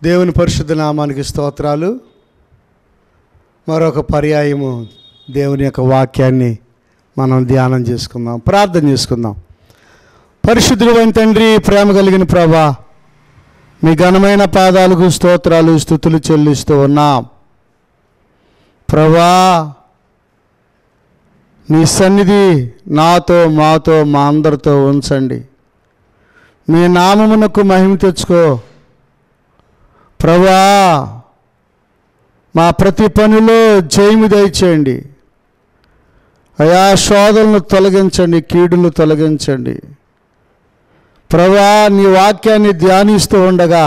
దేవుని పరిశుద్ధ నామానికి స్తోత్రాలు. మరొక పర్యాయము దేవుని యొక్క వాక్యాన్ని మనం ధ్యానం చేసుకుందాం, ప్రార్థన చేసుకుందాం. పరిశుద్ధుడైన తండ్రి, ప్రేమ కలిగిన ప్రభా, మీ ఘనమైన పాదాలకు స్తోత్రాలు స్తుతులు చెల్లిస్తూ ఉన్నాం. ప్రభా, నీ సన్నిధి నాతో మాతో మా అందరితో ఉంచండి. మీ నామమునకు మహిమ తెచ్చుకో ప్రభా. మా ప్రతి పనిలో జయము దయచేయండి అయా. శోధనలు తొలగించండి, కీడులు తొలగించండి ప్రభా. నీ వాక్యాన్ని ధ్యానిస్తూ ఉండగా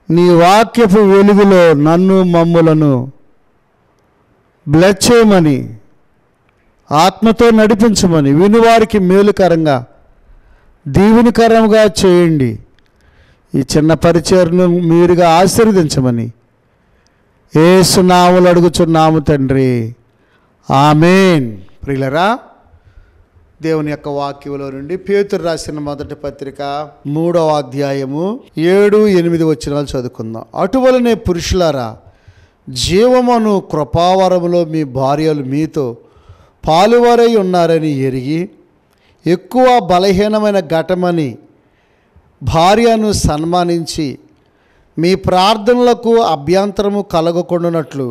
నీ వాక్యపు వెలుగులో నన్ను మమ్ములను బ్లెస్ చేయమని, ఆత్మతో నడిపించమని, వినువారికి మేలుకరంగా దీవెనకరంగా చేయండి. ఈ చిన్న పరిచర్ను మీరుగా ఆశీర్వదించమని యేసు నామములో అడుగుచున్నాము తండ్రి, ఆమేన్. ప్రియులరా, దేవుని యొక్క వాక్యములో నుండి పేతురు రాసిన మొదటి పత్రిక 3వ అధ్యాయము 7-8 వచనాలు చదువుకుందాం. అటువలనే పురుషులారా, జీవమును కృపావరములో మీ భార్యలు మీతో పాలువారై ఉన్నారని ఎరిగి ఎక్కువ బలహీనమైన ఘటమని భార్యను సన్మానించి మీ ప్రార్థనలకు అభ్యంతరము కలగకుండానట్లు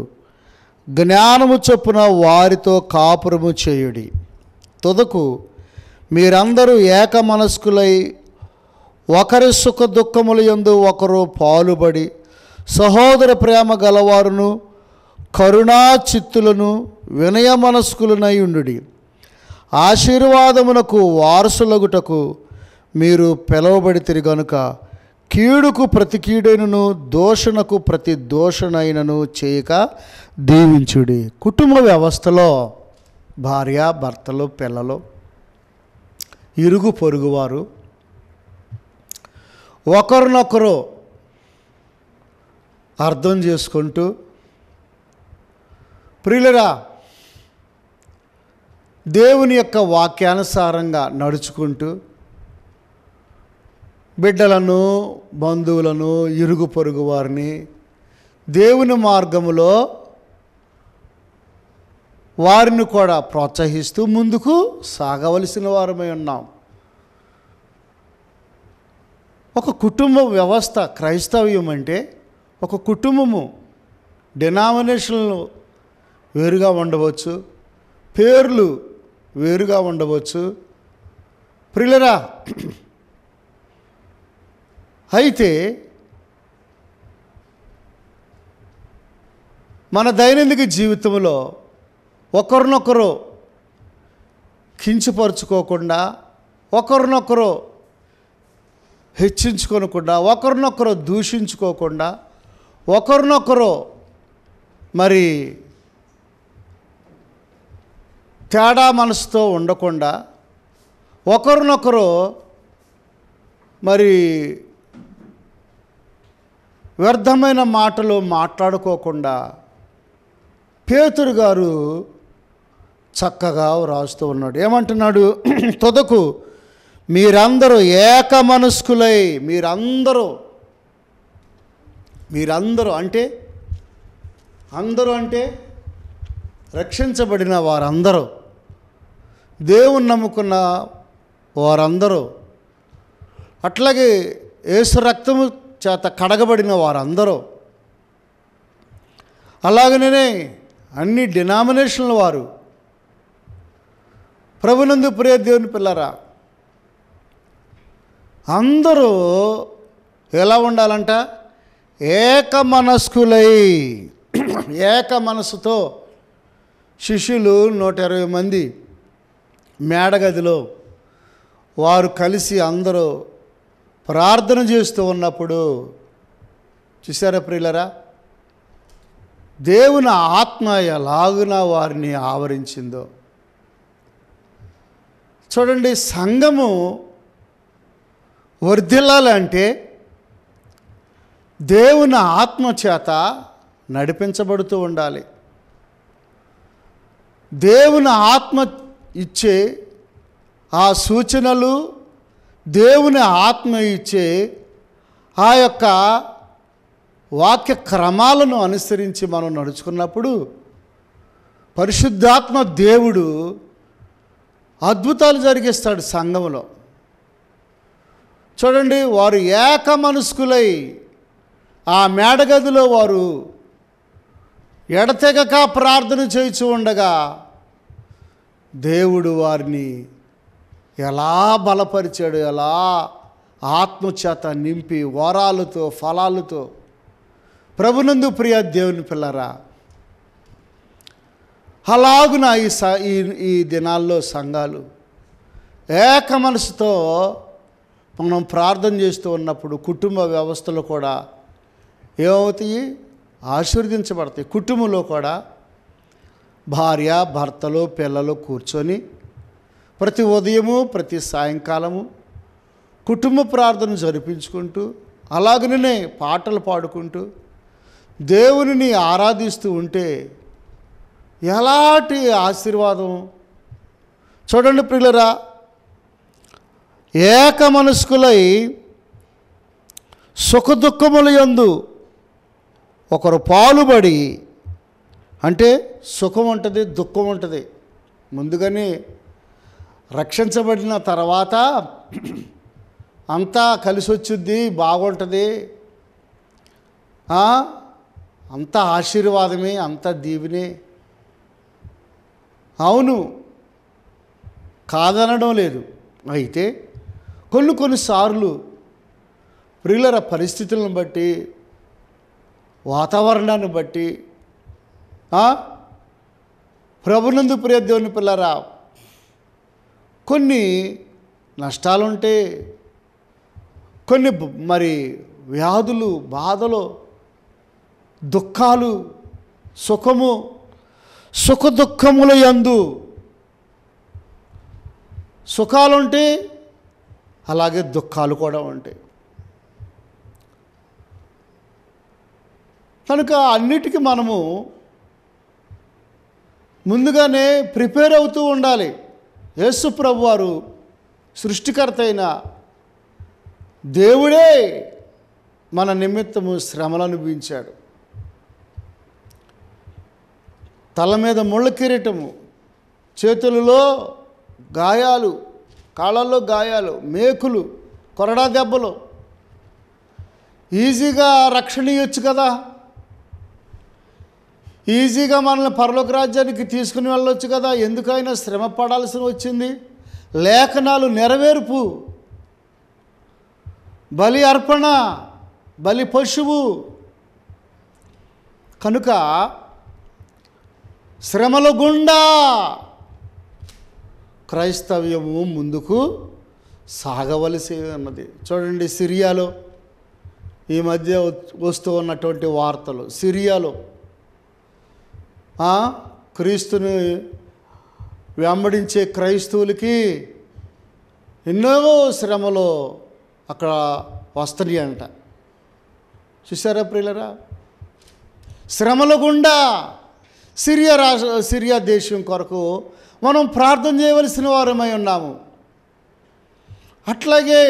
జ్ఞానము చొప్పున వారితో కాపురము చేయుడి. తుదకు మీరందరూ ఏక మనస్కులై ఒకరి సుఖ దుఃఖముల యందు ఒకరు పాలుబడి సహోదర ప్రేమ గలవారును కరుణా చిత్తులను వినయ మనస్కులనై ఉండుడి. ఆశీర్వాదమునకు వారసులగుటకు మీరు పిలువబడితిరి గనుక కీడుకు ప్రతి కీడైనను దోషణకు ప్రతి దోషణైనను చేయక దీవించుడి. కుటుంబ వ్యవస్థలో భార్య భర్తలు పిల్లలు ఇరుగు పొరుగువారు ఒకరినొకరు అర్థం చేసుకుంటూ, ప్రియులరా, దేవుని యొక్క వాక్యానుసారంగా నడుచుకుంటూ బిడ్డలను, బంధువులను, ఇరుగు పొరుగు వారిని దేవుని మార్గములో వారిని కూడా ప్రోత్సహిస్తూ ముందుకు సాగవలసిన వారమై ఉన్నాం. ఒక కుటుంబ వ్యవస్థ, క్రైస్తవ్యం అంటే ఒక కుటుంబము. డినామినేషన్లు వేరుగా ఉండవచ్చు, పేర్లు వేరుగా ఉండవచ్చు. ప్రియులరా, అయితే మన దైనందిక జీవితంలో ఒకరినొకరు కించపరుచుకోకుండా, ఒకరినొకరు హెచ్చించుకోకుండా, ఒకరినొకరు దూషించుకోకుండా, ఒకరినొకరు మరి తేడా మనసుతో ఉండకుండా, ఒకరినొకరు మరి వ్యర్థమైన మాటలు మాట్లాడుకోకుండా పేతురు గారు చక్కగా రాస్తూ ఉన్నాడు. ఏమంటున్నాడు? తుదకు మీరందరూ ఏక మనస్కులై, మీరందరూ అంటే అందరూ అంటే రక్షించబడిన వారందరూ, దేవుని నమ్ముకున్న వారందరూ, అట్లాగే యేసు రక్తము చేత కడగబడిన వారందరూ, అలాగనే అన్ని డినామినేషన్ల వారు, ప్రభునందు ప్రియ దేవుని పిల్లరా, అందరూ ఎలా ఉండాలంట? ఏక మనస్కులై, ఏక మనసుతో. శిష్యులు 120 మంది మేడగదిలో వారు కలిసి అందరూ ప్రార్థన చేస్తూ ఉన్నప్పుడు చూసారా ప్రియులరా, దేవుని ఆత్మ ఎలాగున వారిని ఆవరించిందో చూడండి. సంఘము వర్ధిల్లాలంటే దేవుని ఆత్మ చేత నడిపించబడుతూ ఉండాలి. దేవుని ఆత్మ ఇచ్చే ఆ సూచనలు, దేవుని ఆత్మ ఇచ్చే ఆ యొక్క వాక్య క్రమాలను అనుసరించి మనం నడుచుకున్నప్పుడు పరిశుద్ధాత్మ దేవుడు అద్భుతాలు జరిగిస్తాడు సంఘంలో. చూడండి, వారు ఏక మనస్కులై ఆ మేడగదిలో వారు ఎడతెగక ప్రార్థన చేయించు ఉండగా దేవుడు వారిని ఎలా బలపరిచాడు, ఎలా ఆత్మచేత నింపి వరాలతో ఫలాలతో. ప్రభునందు ప్రియ దేవుని పిల్లరా, అలాగున ఈ దినాల్లో సంఘాలు ఏక మనసుతో మనం ప్రార్థన చేస్తూ ఉన్నప్పుడు కుటుంబ వ్యవస్థలు కూడా ఏమవుతాయి? ఆశీర్వదించబడతాయి. కుటుంబంలో కూడా భార్య భర్తలు పిల్లలు కూర్చొని ప్రతి ఉదయము ప్రతి సాయంకాలము కుటుంబ ప్రార్థన జరిపించుకుంటూ అలాగనే పాటలు పాడుకుంటూ దేవునిని ఆరాధిస్తూ ఉంటే ఎలాంటి ఆశీర్వాదం! చూడండి ప్రియులరా, ఏక మనస్కులై సుఖదుఖముల యందు ఒకరు పాలుబడి, అంటే సుఖం ఉంటుంది దుఃఖం ఉంటుంది. ముందుగానే రక్షించబడిన తర్వాత అంతా కలిసి వచ్చుద్ది, బాగుంటుంది, అంత ఆశీర్వాదమే, అంత దీవెనే. అవును, కాదనడం లేదు. అయితే కొన్నిసార్లు ప్రియులర పరిస్థితులను బట్టి వాతావరణాన్ని బట్టి ప్రభునందు ప్రియ దేవుని పిల్లరా కొన్ని నష్టాలుంటే, కొన్ని మరి వ్యాధులు, బాధలు, దుఃఖాలు, సుఖదుఖముల యందు సుఖాలుంటే అలాగే దుఃఖాలు కూడా ఉంటాయి. కనుక అన్నిటికీ మనము ముందుగానే ప్రిపేర్ అవుతూ ఉండాలి. యేసు ప్రభువారు సృష్టికర్త అయిన దేవుడే మన నిమిత్తము శ్రమలు అనుభవించాడు. తల మీద ముళ్ళ కిరీటము, చేతులలో గాయాలు, కాళ్ళల్లో గాయాలు, మేకులు, కొరడా దెబ్బలు. ఈజీగా రక్షణ ఇవ్వచ్చు కదా, ఈజీగా మనల్ని పరలోక రాజ్యానికి తీసుకుని వెళ్ళొచ్చు కదా, ఎందుకైనా శ్రమ పడాల్సి వచ్చింది? లేఖనాలు నెరవేర్పు, బలి అర్పణ, బలి పశువు. కనుక శ్రమల గుండా క్రైస్తవ్యము ముందుకు సాగవలసి ఉన్నది. చూడండి, సిరియాలో ఈ మధ్య వస్తూ ఉన్నటువంటి వార్తలు. సిరియాలో క్రీస్తుని వెంబడించే క్రైస్తవులకి ఎన్నో శ్రమలు అక్కడ వస్తున్నాయి అంట. చూసారా ప్రియులరా? శ్రమల గుండా సిరియా దేశం కొరకు మనం ప్రార్థన చేయవలసిన వారమై ఉన్నాము. అట్లాగే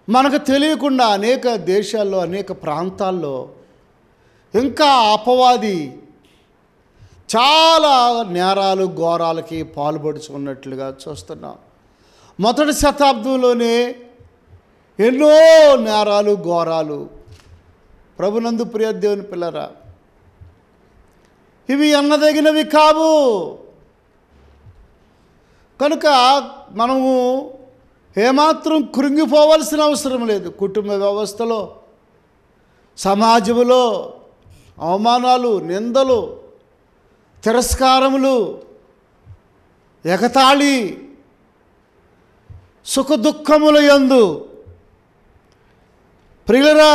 మనకు తెలియకుండా అనేక దేశాల్లో, అనేక ప్రాంతాల్లో ఇంకా అపవాది చాలా నేరాలు ఘోరాలకి పాల్పడుచున్నట్లుగా చూస్తున్నాం. మొదటి శతాబ్దంలోనే ఎన్నో నేరాలు ఘోరాలు. ప్రభునందు ప్రియ దేవుని పిల్లరా, ఇవి ఎన్నదగినవి కావు. కనుక మనము ఏమాత్రం కృంగిపోవలసిన అవసరం లేదు. కుటుంబ వ్యవస్థలో, సమాజంలో అవమానాలు, నిందలు, తిరస్కారములు, ఎగతాళి, సుఖదుఖముల యందు ప్రియులరా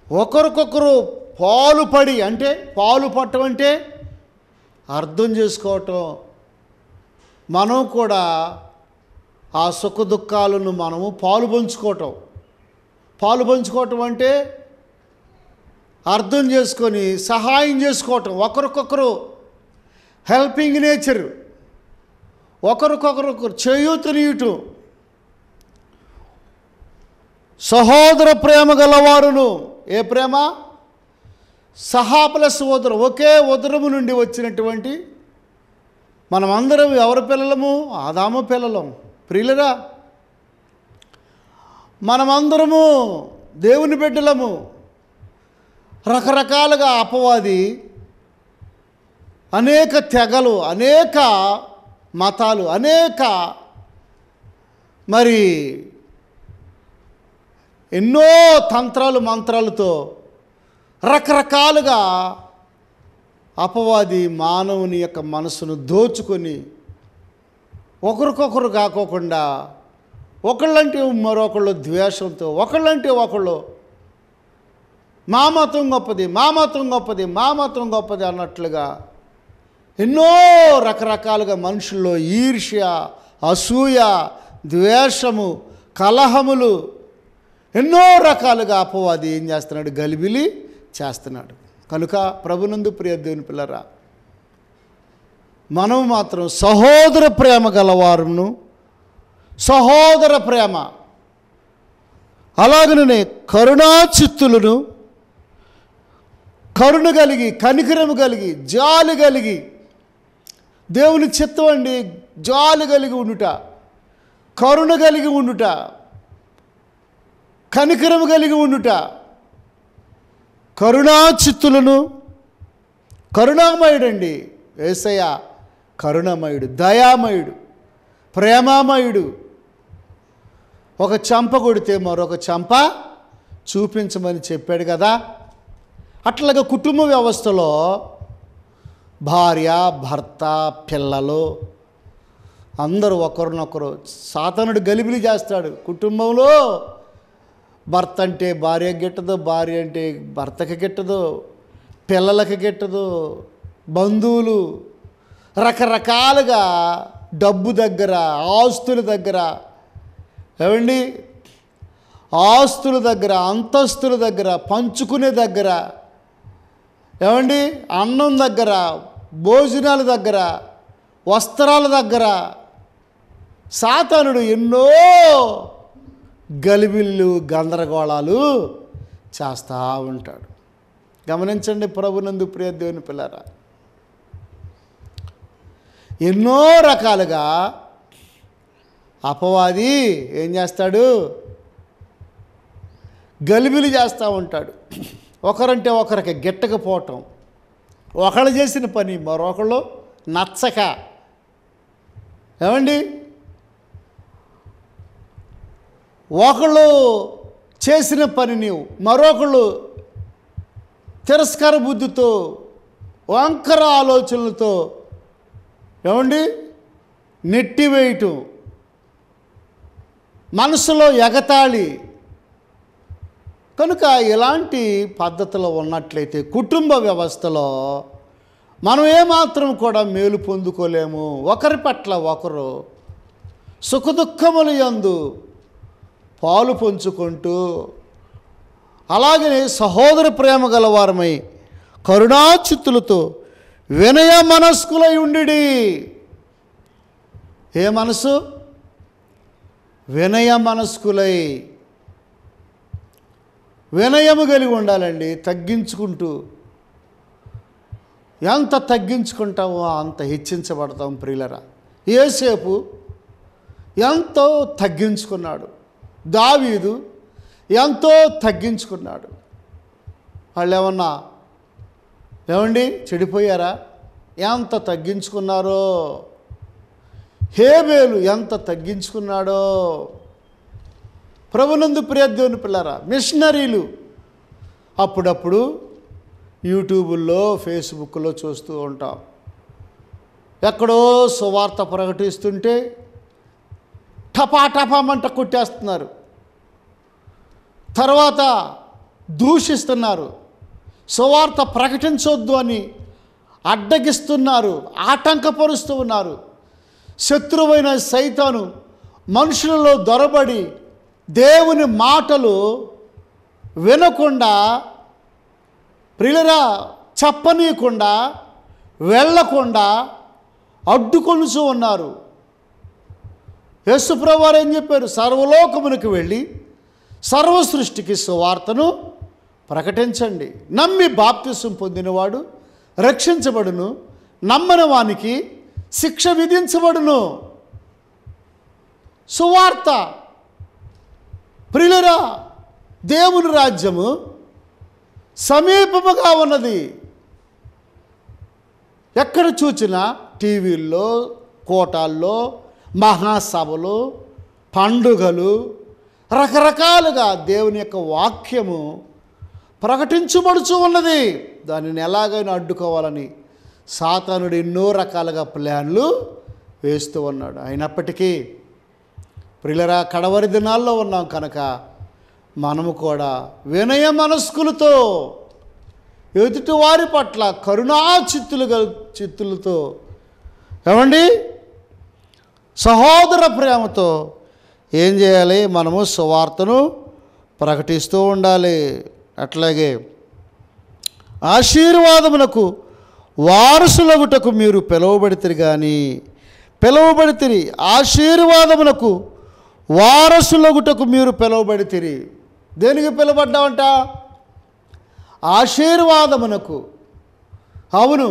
ఒకరికొకరు పాలుపడి, అంటే పాలు పట్టడం అంటే అర్థం చేసుకోవటం, మనం కూడా ఆ సుఖదుఖాలను మనము పాలు పంచుకోవటం అంటే అర్థం చేసుకొని సహాయం చేసుకోవటం, ఒకరికొకరు హెల్పింగ్ నేచర్, ఒకరికొకరు చేయూతనీయటం. సహోదర ప్రేమ గలవారును. ఏ ప్రేమ? సహా ప్లస్ ఉదరం, ఒకే ఉదరము నుండి వచ్చినటువంటి మనమందరం ఎవరి పిల్లలము? ఆదాము పిల్లలం. ప్రియులరా, మనమందరము దేవుని బిడ్డలము. రకరకాలుగా అపవాది అనేక తెగలు, అనేక మతాలు, అనేక మరి ఎన్నో తంత్రాలు మంత్రాలతో రకరకాలుగా అపవాది మానవుని యొక్క మనసును దోచుకొని ఒకరికొకరు కాకోకుండా ఒకళ్ళంటే మరొకళ్ళు ద్వేషంతో, ఒకళ్ళంటే ఒకళ్ళు మా మతం గొప్పది, మా మతం గొప్పది, మా మతం గొప్పది అన్నట్లుగా ఎన్నో రకరకాలుగా మనుషుల్లో ఈర్ష్య, అసూయ, ద్వేషము, కలహములు ఎన్నో రకాలుగా అపవాది ఏం చేస్తున్నాడు? గలిబిలి చేస్తున్నాడు. కనుక ప్రభునందు ప్రియ దేవుని పిల్లరా, మనం మాత్రం సహోదర ప్రేమ గలవారును. సహోదర ప్రేమ, అలాగనే కరుణాచిత్తులను, కరుణ కలిగి, కనికరము కలిగి, జాలి కలిగి, దేవుని చిత్తం అండి జాలి కలిగి ఉండుట, కరుణ కలిగి ఉండుట, కనికరము కలిగి ఉండుట. కరుణాచిత్తులను, కరుణామయుడండి యేసయ్య. కరుణమయుడు, దయామయుడు, ప్రేమామయుడు. ఒక చెంప కొడితే మరొక చెంప చూపించమని చెప్పాడు కదా. అట్లాగా కుటుంబ వ్యవస్థలో భార్య, భర్త, పిల్లలు అందరూ ఒకరినొకరు సాతానుడు గలిబిలి చేస్తాడు. కుటుంబంలో భర్త అంటే భార్యకి గిట్టదు, భార్య అంటే భర్తకి గిట్టదు, పిల్లలకి గిట్టదు, బంధువులు రకరకాలుగా డబ్బు దగ్గర, ఆస్తుల దగ్గర, ఏమండి ఆస్తుల దగ్గర, అంతస్తుల దగ్గర, పంచుకునే దగ్గర, ఏమండి అన్నం దగ్గర, భోజనాల దగ్గర, వస్త్రాల దగ్గర సాతానుడు ఎన్నో గలిబిళ్ళు, గందరగోళాలు చేస్తూ ఉంటాడు. గమనించండి ప్రభునందు ప్రియ దేవుని పిల్లరా, ఎన్నో రకాలుగా అపవాది ఏం చేస్తాడు? గలిబిలి చేస్తూ ఉంటాడు. ఒకరంటే ఒకరికి గిట్టకపోవటం, ఒకళ్ళు చేసిన పని మరొకళ్ళు నచ్చక, ఏమండి ఒకళ్ళు చేసిన పనిని మరొకళ్ళు తిరస్కార బుద్ధితో, వంకర ఆలోచనలతో ఏమండి నెట్టివేయటం, మనసులో ఎగతాళి. కనుక ఇలాంటి పద్ధతులు ఉన్నట్లయితే కుటుంబ వ్యవస్థలో మనం ఏమాత్రం కూడా మేలు పొందుకోలేము. ఒకరి పట్ల ఒకరు సుఖదుఖములు యందు పాలు పంచుకుంటూ, అలాగనే సహోదర ప్రేమ గలవారమై కరుణాచిత్తులతో వినయ మనస్కులై ఉండిడి. ఏ మనసు? వినయ మనస్కులై, వినయము కలిగి ఉండాలండి. తగ్గించుకుంటూ, ఎంత తగ్గించుకుంటామో అంత హెచ్చించబడతాం ప్రియులరా. యోసేపు ఎంతో తగ్గించుకున్నాడు, దావీదు ఎంతో తగ్గించుకున్నాడు. వాళ్ళు ఏమండి చెడిపోయారా? ఎంత తగ్గించుకున్నారో. హేబేలు ఎంత తగ్గించుకున్నాడో. ప్రభునందు ప్రియ దేవుని పిల్లరా, మిషనరీలు అప్పుడప్పుడు యూట్యూబుల్లో, ఫేస్బుక్లో చూస్తూ ఉంటాం. ఎక్కడో సువార్త ప్రకటిస్తుంటే టపాటపామంట కొట్టేస్తున్నారు, తర్వాత దూషిస్తున్నారు, సువార్త ప్రకటించొద్దు అని అడ్డగిస్తున్నారు, ఆటంకపరుస్తూ ఉన్నారు. శత్రువైన సైతాను మనుషులలో దొరబడి దేవుని మాటలు వినకుండా, ప్రియులరా చెప్పనీయకుండా, వెళ్ళకుండా అడ్డుకొలుచూ ఉన్నారు. యేసుప్రభువారు ఏం చెప్పారు? సర్వలోకమునికి వెళ్ళి సర్వ సృష్టికి సువార్తను ప్రకటించండి. నమ్మి బాప్తిసం పొందినవాడు రక్షించబడును, నమ్మని వానికి శిక్ష విధించబడును. సువార్త. ప్రియులారా, దేవుని రాజ్యము సమీపముగా ఉన్నది. ఎక్కడ చూచినా టీవీల్లో, కోటాల్లో, మహాసభలు, పండుగలు, రకరకాలుగా దేవుని యొక్క వాక్యము ప్రకటించబడుచు ఉన్నది. దానిని ఎలాగైనా అడ్డుకోవాలని సాతానుడు ఎన్నో రకాలుగా ప్లాన్లు వేస్తూ ఉన్నాడు. అయినప్పటికీ ప్రియులారా, కడవరి దినాల్లో ఉన్నాం కనుక మనము కూడా వినయ మనస్కులతో ఎదుటి వారి పట్ల కరుణా చిత్తులతో ఏమండి సహోదర ప్రేమతో ఏం చేయాలి? మనము సువార్తను ప్రకటిస్తూ ఉండాలి. అట్లాగే ఆశీర్వాదమునకు వారసులగుటకు మీరు పిలువబడితిరి. ఆశీర్వాదమునకు వారసులగుటకు మీరు పిలువబడితిరి. దేనికి పిలువబడ్డామంట? ఆశీర్వాదమునకు. అవును,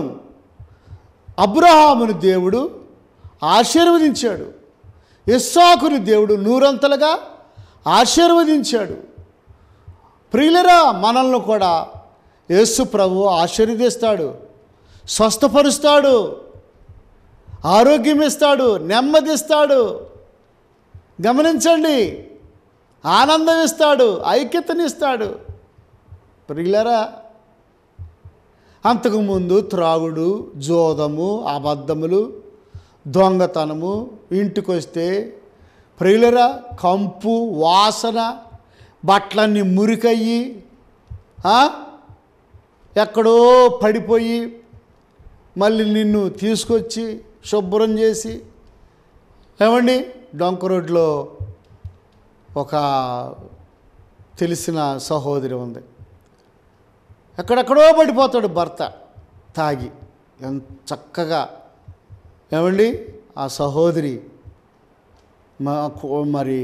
అబ్రహామును దేవుడు ఆశీర్వదించాడు. ఇస్సాకుని దేవుడు నూరంతలుగా ఆశీర్వదించాడు. ప్రియులరా, మనల్ని కూడా యేసు ప్రభువు ఆశీర్వదిస్తాడు, స్వస్థపరుస్తాడు, ఆరోగ్యం ఇస్తాడు, నెమ్మదిస్తాడు. గమనించండి, ఆనందం ఇస్తాడు, ఐక్యతనిస్తాడు. ప్రియులరా, అంతకుముందు త్రాగుడు, జోదము, అబద్ధములు, దొంగతనము, ఇంటికి వస్తే ప్రియులరా కంపు వాసన, బట్టలన్నీ మురికయ్యి ఎక్కడో పడిపోయి మళ్ళీ నిన్ను తీసుకొచ్చి శుభ్రం చేసి ఏమండి డొంక రోడ్లో ఒక తెలిసిన సహోదరి ఉంది. ఎక్కడెక్కడో పడిపోతాడు భర్త తాగి. ఎంత చక్కగా ఏమండి ఆ సహోదరి మరి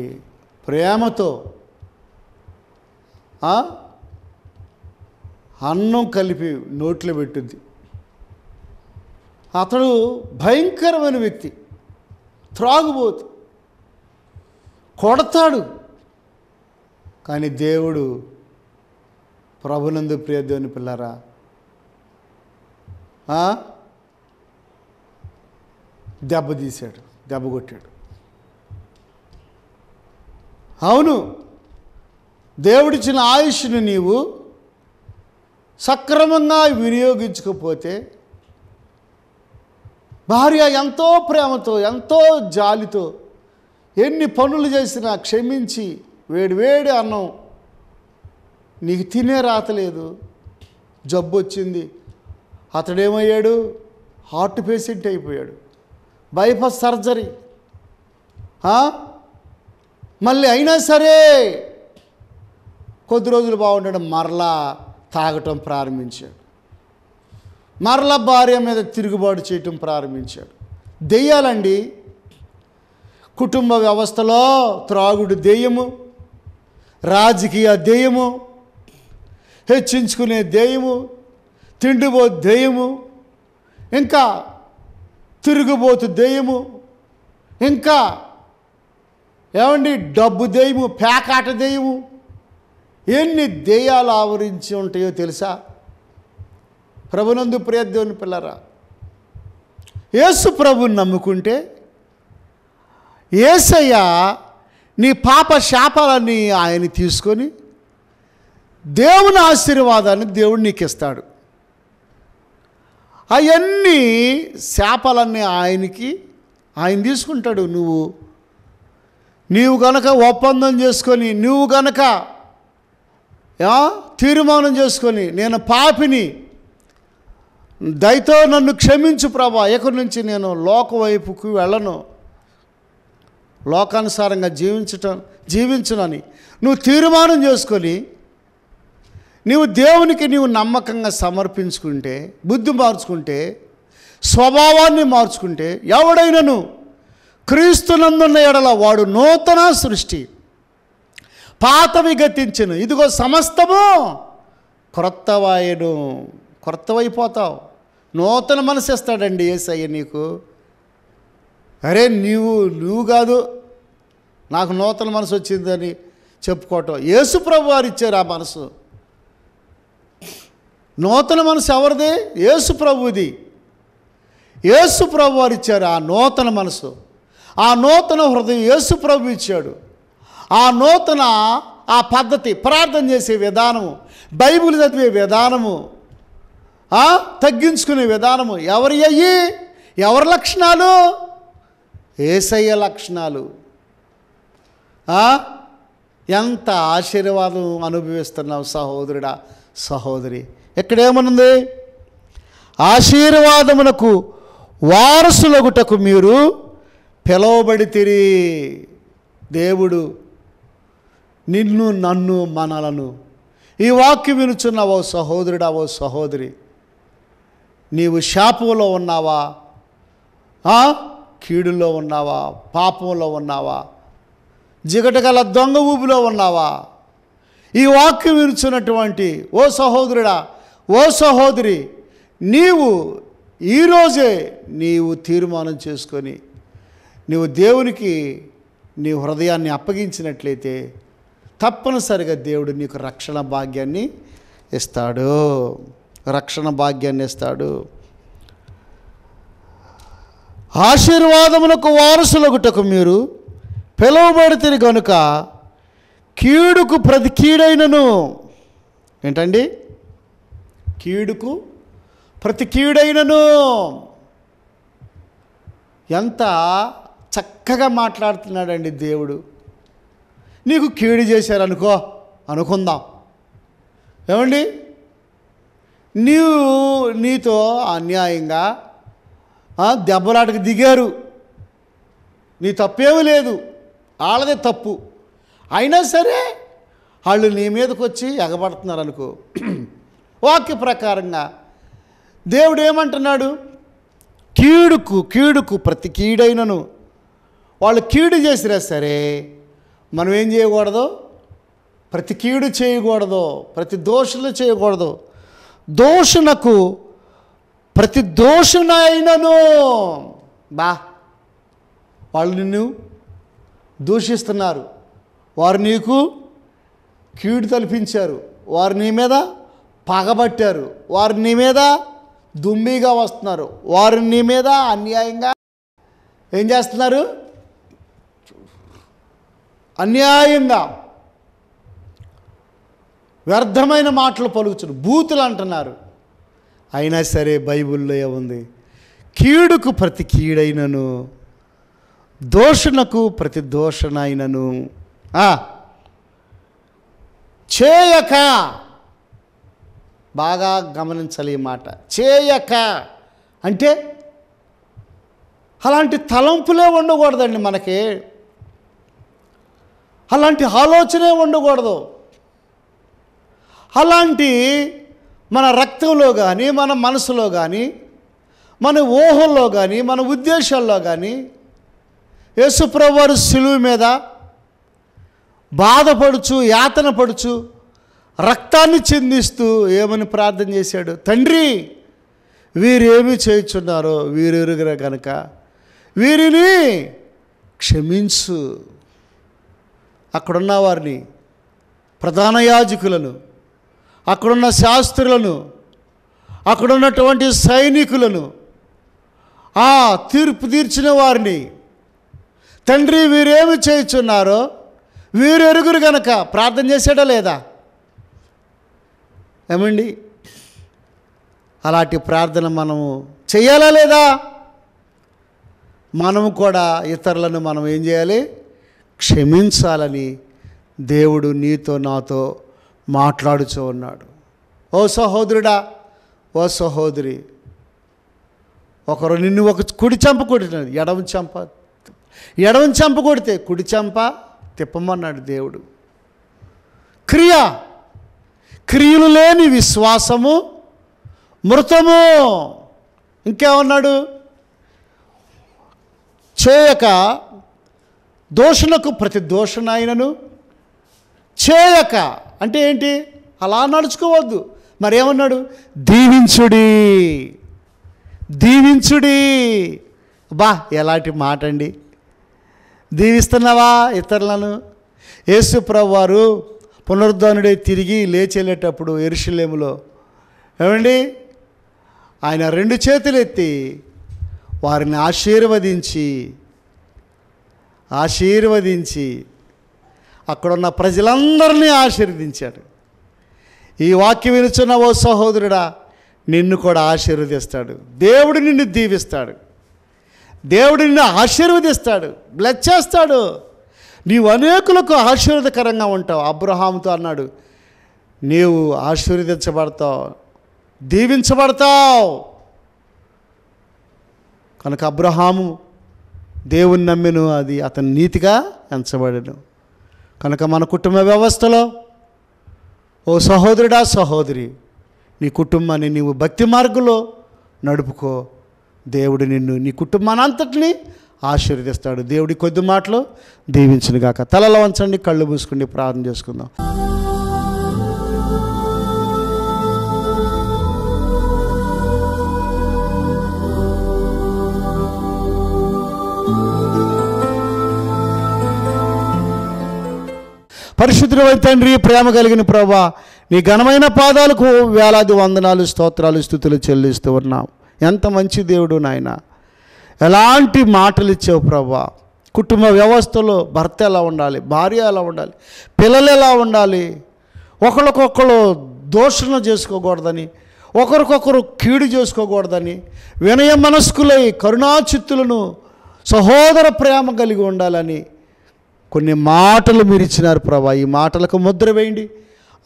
ప్రేమతో అన్నం కలిపి నోట్లో పెట్టుద్ది. అతడు భయంకరమైన వ్యక్తి, త్రాగుబోతు, కొడతాడు. కానీ దేవుడు ప్రభునందు ప్రియ దేవుని పిల్లరా దెబ్బ తీశాడు, దెబ్బ కొట్టాడు. అవును, దేవుడిచ్చిన ఆయుష్ను నీవు సక్రమంగా వినియోగించకపోతే భార్య ఎంతో ప్రేమతో ఎంతో జాలితో ఎన్ని పనులు చేసినా క్షమించి వేడి అన్నం నీకు తినే రాతలేదు, జబ్బు వచ్చింది, అతడేమయ్యాడు? హార్ట్ పేషెంట్ అయిపోయాడు, బైపాస్ సర్జరీ. మళ్ళీ అయినా సరే కొద్ది రోజులు బాగుండడం, మరలా తాగటం ప్రారంభించాడు, మరలా భార్య మీద తిరుగుబాటు చేయటం ప్రారంభించాడు. దెయ్యాలండి. కుటుంబ వ్యవస్థలో త్రాగుడు దెయ్యము, రాజకీయ దెయ్యము, హెచ్చించుకునే దెయ్యము, తిండిపోతు దెయ్యము, ఇంకా తిరుగుబోతు దెయ్యము, ఇంకా ఏమండి డబ్బు దెయ్యము, పేకాట దెయ్యము, ఎన్ని దెయ్యాలు ఆవరించి ఉంటాయో తెలుసా? ప్రభునందు ప్రియ దేవుని పిల్లరా, యేసు ప్రభుని నమ్ముకుంటే యేసయ్య నీ పాప శాపాలన్నీ ఆయన తీసుకొని దేవుని ఆశీర్వాదాన్ని దేవుడు నీకు ఇస్తాడు. అవన్నీ శాపాలన్నీ ఆయన తీసుకుంటాడు. నీవు గనక ఒప్పందం చేసుకొని, నువ్వు గనక తీర్మానం చేసుకొని, నేను పాపిని, దయతో నన్ను క్షమించు ప్రభా, ఇక్కడి నుంచి నేను లోక వైపుకు వెళ్ళను, లోకానుసారంగా జీవించునని నువ్వు తీర్మానం చేసుకొని నీవు నమ్మకంగా సమర్పించుకుంటే, బుద్ధి మార్చుకుంటే, స్వభావాన్ని మార్చుకుంటే, ఎవడైనను క్రీస్తునందున్న ఎడల వాడు నూతన సృష్టి, పాతవి గతించెను, ఇదిగో సమస్తము క్రొత్తవాయెను. క్రొత్తవైపోతావు. నూతన మనసు ఇస్తాడండి యేసయ్య నీకు. అరే నువ్వు కాదు నాకు నూతన మనసు వచ్చిందని చెప్పుకోవటం, యేసు ప్రభు వారు ఇచ్చారు ఆ మనసు. నూతన మనసు ఎవరిది? యేసు ప్రభుది. యేసు ప్రభు వారు ఇచ్చారు ఆ నూతన మనసు. ఆ నూతన హృదయం యేసు ప్రభు ఇచ్చాడు. ఆ నూతన ఆ పద్ధతి, ప్రార్థన చేసే విధానము, బైబిల్ చదివే విధానము, తగ్గించుకునే విధానము ఎవరి లక్షణాలు? యేసయ్య లక్షణాలు. ఎంత ఆశీర్వాదం అనుభవిస్తున్నావు సహోదరుడా, సహోదరి. ఎక్కడేమనుంది? ఆశీర్వాదమునకు వారసులగుటకు మీరు పిలువబడితిరి. దేవుడు నిన్ను, నన్ను, మనలను ఈ వాక్యం వినుచున్న ఓ సహోదరుడా, ఓ సహోదరి, నీవు శాపంలో ఉన్నావా? కీడులో ఉన్నావా? పాపంలో ఉన్నావా? జిగటగల దొంగ ఊబిలో ఉన్నావా? ఈ వాక్యం వినుచున్నటువంటి ఓ సహోదరుడా, ఓ సహోదరి, నీవు ఈరోజే నీవు తీర్మానం చేసుకొని నీవు దేవునికి నీ హృదయాన్ని అప్పగించినట్లయితే తప్పనిసరిగా దేవుడు నీకు రక్షణ భాగ్యాన్ని ఇస్తాడు. రక్షణ భాగ్యాన్ని ఇస్తాడు. ఆశీర్వాదమునకు వారసులగుటకు మీరు పిలువబడితిరి గనుక కీడుకు ప్రతి కీడైనను. ఏంటండి? కీడుకు ప్రతి కీడైనను. ఎంత చక్కగా మాట్లాడుతున్నాడండి దేవుడు. నీకు కీడు అనుకుందాం. ఏమండి? నీతో అన్యాయంగా దెబ్బలాటకు దిగారు. నీ తప్పేమీ లేదు, వాళ్ళదే తప్పు. అయినా సరే వాళ్ళు నీ మీదకి వచ్చి ఎగబడుతున్నారు అనుకో. వాక్య ప్రకారంగా దేవుడు ఏమంటున్నాడు? కీడుకు ప్రతి కీడైనను. వాళ్ళు కీడు చేసినా సరే మనం ఏం చేయకూడదు? ప్రతి కీడు చేయకూడదు, ప్రతి దోషులు చేయకూడదు. దోషునకు ప్రతి దోషునైనను. వాళ్ళు నిన్ను దూషిస్తున్నారు, వారు నీకు కీడు తలపించారు, వారు నీ మీద పగబట్టారు, వారు నీ మీద దుమ్మిగా వస్తున్నారు, వారు నీ మీద అన్యాయంగా ఏం చేస్తున్నారు? అన్యాయంగా వ్యర్థమైన మాటలు పలుకుతున్నారు, బూతులు అంటున్నారు. అయినా సరే బైబిల్లో ఏముంది? కీడుకు ప్రతి కీడైనను, దోషునకు ప్రతి దోషనైనను చేయక. బాగా గమనించాలి ఈ మాట. చేయక అంటే అలాంటి తలంపులే ఉండకూడదండి మనకి, అలాంటి ఆలోచనే ఉండకూడదు. అలాంటి మన రక్తంలో కానీ, మన మనసులో కానీ, మన ఊహల్లో కానీ, మన ఉద్దేశాల్లో కానీ యేసుప్రభు వారు సిలువ మీద బాధపడుచు, యాతన పడుచు, రక్తాన్ని చిందిస్తూ ఏమని ప్రార్థన చేశాడు? తండ్రి, వీరేమి చేయుచున్నారో వీరెరుగరు కనుక వీరిని క్షమించు. అక్కడున్న వారిని, ప్రధాన యాజకులను, అక్కడున్న శాస్త్రులను, అక్కడున్నటువంటి సైనికులను, తీర్పు తీర్చిన వారిని, తండ్రి వీరేమి చేయుచున్నారో వీరు ఎరుగురు గనక ప్రార్థన చేశాడా లేదా? ఏమండి? అలాంటి ప్రార్థన మనము చేయాలా లేదా? మనము కూడా ఇతరులను మనం ఏం చేయాలి? క్షమించాలని దేవుడు నీతో నాతో మాట్లాడుతూ ఉన్నాడు. ఓ సహోదరుడా, ఓ సహోదరి, ఒకరు నిన్ను ఒక కుడి చెంప కొట్టినాడు, ఎడమ చెంప కొడితే కుడి చెంప తిప్పమన్నాడు దేవుడు. క్రియలు లేని విశ్వాసము మృతము. ఇంకేమన్నాడు? చేయక దోషులకు ప్రతి దోషనైనను చేయక అంటే ఏంటి? అలా నడుచుకోవద్దు. మరేమన్నాడు? దీవించుడి, దీవించుడి. బా ఎలాంటి మాట అండి! దీవిస్తున్నావా ఇతరులను? యేసు ప్రభువారు పునరుద్ధానుడై తిరిగి లేచెళ్ళేటప్పుడు యెరూషలేములో ఏమండి, ఆయన 2 చేతులు ఎత్తి వారిని ఆశీర్వదించి అక్కడున్న ప్రజలందరినీ ఆశీర్వదించాడు. ఈ వాక్యం వినుచున్న ఓ సహోదరుడా, నిన్ను కూడా ఆశీర్వదిస్తాడు. దేవుడు నిన్ను దీవిస్తాడు, దేవుడు నిన్ను ఆశీర్వదిస్తాడు, బ్లెస్ చేస్తాడు. నీవు అనేకులకు ఆశీర్వదకరంగా ఉంటావు. అబ్రహాముతో అన్నాడు, నీవు ఆశీర్వదించబడతావు, దీవించబడతావు. కనుక అబ్రహాము దేవుని నమ్మెను, అది అతని నీతిగా ఎంచబడెను. కనుక మన కుటుంబ వ్యవస్థలో ఓ సహోదరుడా, సహోదరి, నీ కుటుంబాన్ని నీవు భక్తి మార్గంలో నడుపుకో. దేవుడు నిన్ను, నీ కుటుంబాన్ని అంతటినీ ఆశీర్వదిస్తాడు. దేవుడి కొద్ది మాటలు దీవించునుగాక. తలలో వంచండి, కళ్ళు మూసుకుని ప్రార్థన చేసుకుందాం. పరిశుద్ధుడైన తండ్రి, ప్రేమ కలిగిన ప్రభువా, నీ ఘనమైన పాదాలకు వేలాది వందనాలు, స్తోత్రాలు, స్తుతులు చెల్లిస్తూ ఉన్నాం. ఎంత మంచి దేవుడు నాయన! ఎలాంటి మాటలు ఇచ్చావు ప్రభువా! కుటుంబ వ్యవస్థలో భర్త ఎలా ఉండాలి, భార్య ఎలా ఉండాలి, పిల్లలు ఎలా ఉండాలి, ఒకరికొకరు దూషణ చేసుకోకూడదని, ఒకరికొకరు కీడు చేసుకోకూడదని, వినయ మనస్కులై కరుణాచిత్తులను సహోదర ప్రేమ కలిగి ఉండాలని కొన్ని మాటలు మీరు ఇచ్చినారు ప్రభువా. ఈ మాటలకు ముద్ర వేయండి.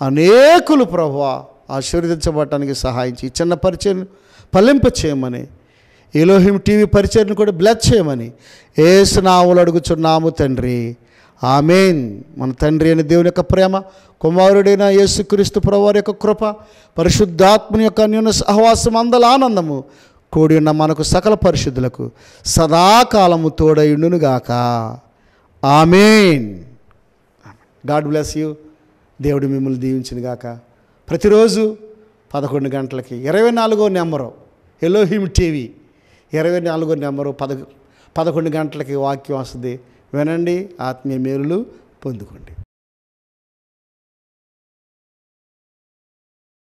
అనేకులు ప్రభువా ఆశీర్వదించబడటానికి సహాయం చేయి. చిన్న పరిచయం ఫలింప చేయమని, ఎలోహిం టీవీ పరిచయను కూడా బ్లెస్ చేయమని యేసు నామములో అడుగుచున్నాము తండ్రి, ఆమేన్. మన తండ్రి అయిన దేవుని యొక్క ప్రేమ, కుమారుడైన యేసుక్రీస్తు ప్రభువారి యొక్క కృప, పరిశుద్ధాత్మని యొక్క అన్యోన్య సహవాసం, అందల ఆనందము కూడి ఉన్న మనకు సకల పరిశుద్ధులకు సదాకాలము తోడయుండునుగాక. ఆమేన్. God bless you. దేవుడు మిమ్మల్ని దీవించునుగాక. ప్రతిరోజు 11 గంటలకి 24వ నెంబరు ఎలోహిం టీవీ 24వ నెంబరు 11 గంటలకి వాక్యం వస్తుంది. వినండి, ఆత్మీయ మేలులు పొందుకోండి.